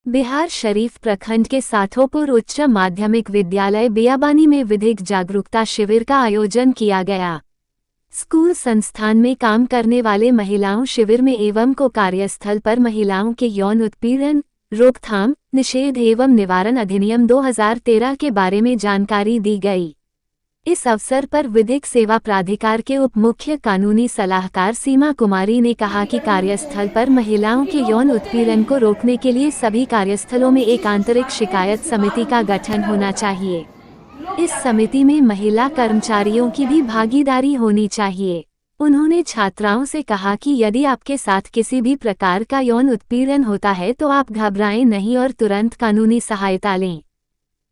बिहार शरीफ प्रखंड के साथोपुर उच्च माध्यमिक विद्यालय बियाबानी में विधिक जागरूकता शिविर का आयोजन किया गया। स्कूल संस्थान में काम करने वाले महिलाओं शिविर में एवं को कार्यस्थल पर महिलाओं के यौन उत्पीड़न, रोकथाम, निषेध एवं निवारण अधिनियम 2013 के बारे में जानकारी दी गई। इस अवसर पर विधिक सेवा प्राधिकार के उप मुख्य कानूनी सलाहकार सीमा कुमारी ने कहा कि कार्यस्थल पर महिलाओं के यौन उत्पीड़न को रोकने के लिए सभी कार्यस्थलों में एक आंतरिक शिकायत समिति का गठन होना चाहिए। इस समिति में महिला कर्मचारियों की भी भागीदारी होनी चाहिए। उन्होंने छात्राओं से कहा कि यदि आपके साथ किसी भी प्रकार का यौन उत्पीड़न होता है तो आप घबराएं नहीं और तुरंत कानूनी सहायता लें।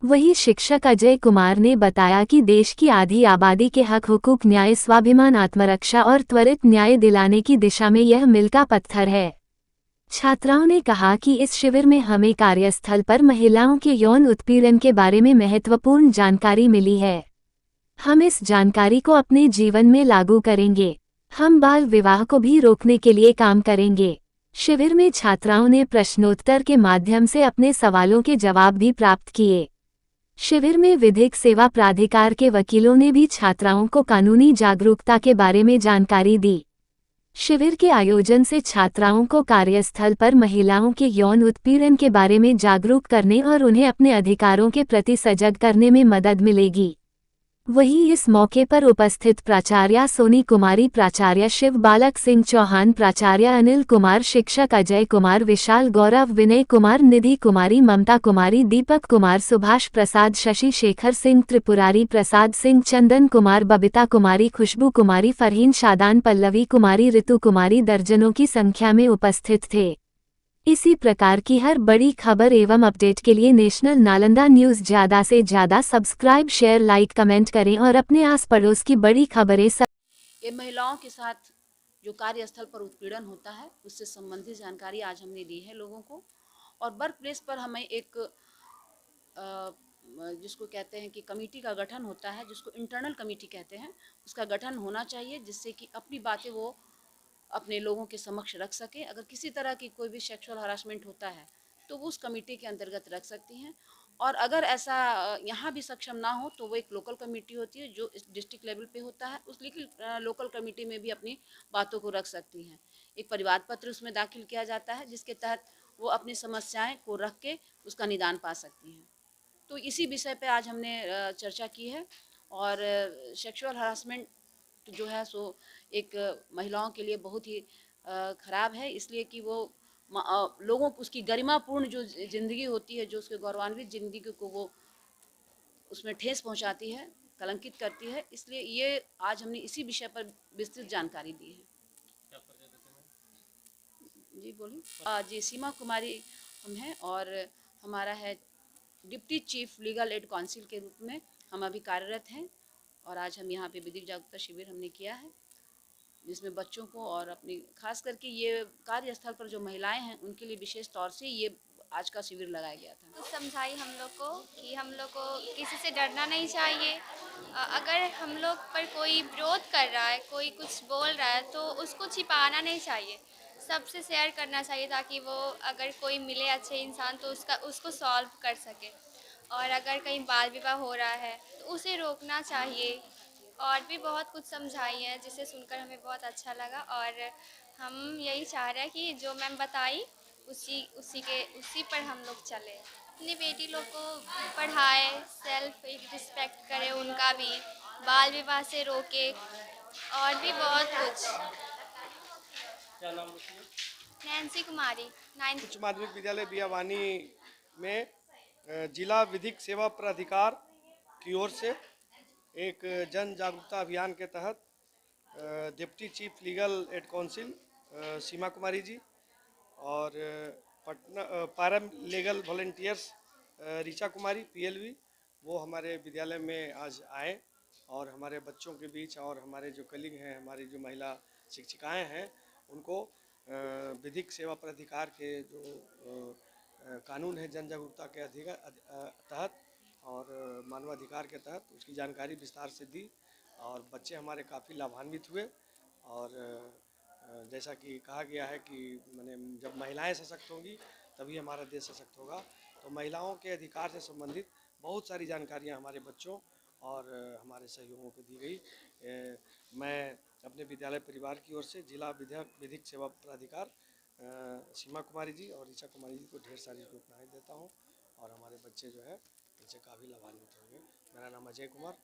वहीं शिक्षक अजय कुमार ने बताया कि देश की आधी आबादी के हक हुकूक न्याय स्वाभिमान आत्मरक्षा और त्वरित न्याय दिलाने की दिशा में यह मील का पत्थर है। छात्राओं ने कहा कि इस शिविर में हमें कार्यस्थल पर महिलाओं के यौन उत्पीड़न के बारे में महत्वपूर्ण जानकारी मिली है। हम इस जानकारी को अपने जीवन में लागू करेंगे। हम बाल विवाह को भी रोकने के लिए काम करेंगे। शिविर में छात्राओं ने प्रश्नोत्तर के माध्यम से अपने सवालों के जवाब भी प्राप्त किए। शिविर में विधिक सेवा प्राधिकार के वकीलों ने भी छात्राओं को कानूनी जागरूकता के बारे में जानकारी दी। शिविर के आयोजन से छात्राओं को कार्यस्थल पर महिलाओं के यौन उत्पीड़न के बारे में जागरूक करने और उन्हें अपने अधिकारों के प्रति सजग करने में मदद मिलेगी। वहीं इस मौके पर उपस्थित प्राचार्या सोनी कुमारी, प्राचार्य शिव बालक सिंह चौहान, प्राचार्य अनिल कुमार, शिक्षक अजय कुमार, विशाल गौरव, विनय कुमार, निधि कुमारी, ममता कुमारी, दीपक कुमार, सुभाष प्रसाद, शशि शेखर सिंह, त्रिपुरारी प्रसाद सिंह, चंदन कुमार, बबीता कुमारी, खुशबू कुमारी, फरहीन शादान, पल्लवी कुमारी, ऋतु कुमारी दर्जनों की संख्या में उपस्थित थे। इसी प्रकार की हर बड़ी खबर एवं अपडेट के लिए नेशनल नालंदा न्यूज़ ज़्यादा से ज़्यादा सब्सक्राइब, शेयर, लाइक, कमेंट करें और अपने आस पड़ोस की बड़ी खबरें ये महिलाओं के साथ जो कार्यस्थल पर उत्पीड़न होता है उससे संबंधित जानकारी आज हमने दी है लोगों को। और वर्क प्लेस पर हमें एक जिसको कहते हैं कि कमेटी का गठन होता है, जिसको इंटरनल कमेटी कहते हैं, उसका गठन होना चाहिए जिससे कि अपनी बातें वो अपने लोगों के समक्ष रख सके। अगर किसी तरह की कोई भी सेक्सुअल हरासमेंट होता है तो वो उस कमेटी के अंतर्गत रख सकती हैं। और अगर ऐसा यहाँ भी सक्षम ना हो तो वो एक लोकल कमेटी होती है जो इस डिस्ट्रिक्ट लेवल पे होता है, उस लोकल कमेटी में भी अपनी बातों को रख सकती हैं। एक परिवाद पत्र उसमें दाखिल किया जाता है जिसके तहत वो अपनी समस्याएं को रख के उसका निदान पा सकती हैं। तो इसी विषय पे आज हमने चर्चा की है। और सेक्सुअल हरासमेंट जो है सो एक महिलाओं के लिए बहुत ही ख़राब है, इसलिए कि वो लोगों को उसकी गरिमापूर्ण जो ज़िंदगी होती है, जो उसके गौरवान्वित ज़िंदगी को वो उसमें ठेस पहुंचाती है, कलंकित करती है। इसलिए ये आज हमने इसी विषय पर विस्तृत जानकारी दी है। जी बोलिए। जी सीमा कुमारी हम हैं और हमारा है deputy chief legal aid council के रूप में हम अभी कार्यरत हैं। और आज हम यहाँ पे विधिक जागरूकता शिविर हमने किया है जिसमें बच्चों को और अपनी खास करके ये कार्यस्थल पर जो महिलाएं हैं उनके लिए विशेष तौर से ये आज का शिविर लगाया गया था। तो समझाई हम लोग को कि हम लोग को किसी से डरना नहीं चाहिए। अगर हम लोग पर कोई विरोध कर रहा है, कोई कुछ बोल रहा है तो उसको छिपाना नहीं चाहिए, सबसे शेयर करना चाहिए ताकि वो अगर कोई मिले अच्छे इंसान तो उसको सॉल्व कर सके। और अगर कहीं बाल विवाह हो रहा है तो उसे रोकना चाहिए। और भी बहुत कुछ समझाई है जिसे सुनकर हमें बहुत अच्छा लगा। और हम यही चाह रहे हैं कि जो मैम बताई उसी पर हम लोग चले, अपनी बेटी लोग को पढ़ाए, सेल्फ रिस्पेक्ट करे उनका भी, बाल विवाह से रोके और भी बहुत कुछ। क्या नाम? नैन्सी कुमारी, 9th। उच्च माध्यमिक विद्यालय बियाबानी में जिला विधिक सेवा प्राधिकार की ओर से एक जन जागरूकता अभियान के तहत deputy chief legal aid council Seema Kumari ji और Patna para legal volunteers Richa Kumari PLV, वो हमारे विद्यालय में आज आए और हमारे बच्चों के बीच और हमारे जो कलीग हैं, हमारी जो महिला शिक्षिकाएं हैं, उनको विधिक सेवा प्राधिकार के जो कानून है जन जागरूकता के तहत और मानवाधिकार के तहत उसकी जानकारी विस्तार से दी और बच्चे हमारे काफ़ी लाभान्वित हुए। और जैसा कि कहा गया है कि माने जब महिलाएं सशक्त होंगी तभी हमारा देश सशक्त होगा। तो महिलाओं के अधिकार से संबंधित बहुत सारी जानकारियाँ हमारे बच्चों और हमारे सहयोगियों को दी गई। मैं अपने विद्यालय परिवार की ओर से जिला विधिक सेवा प्राधिकार सीमा कुमारी जी और ऋचा कुमारी जी को ढेर सारी शुभकामनाएं देता हूं और हमारे बच्चे जो है इनसे काफ़ी लाभान्वित होंगे। मेरा नाम अजय कुमार,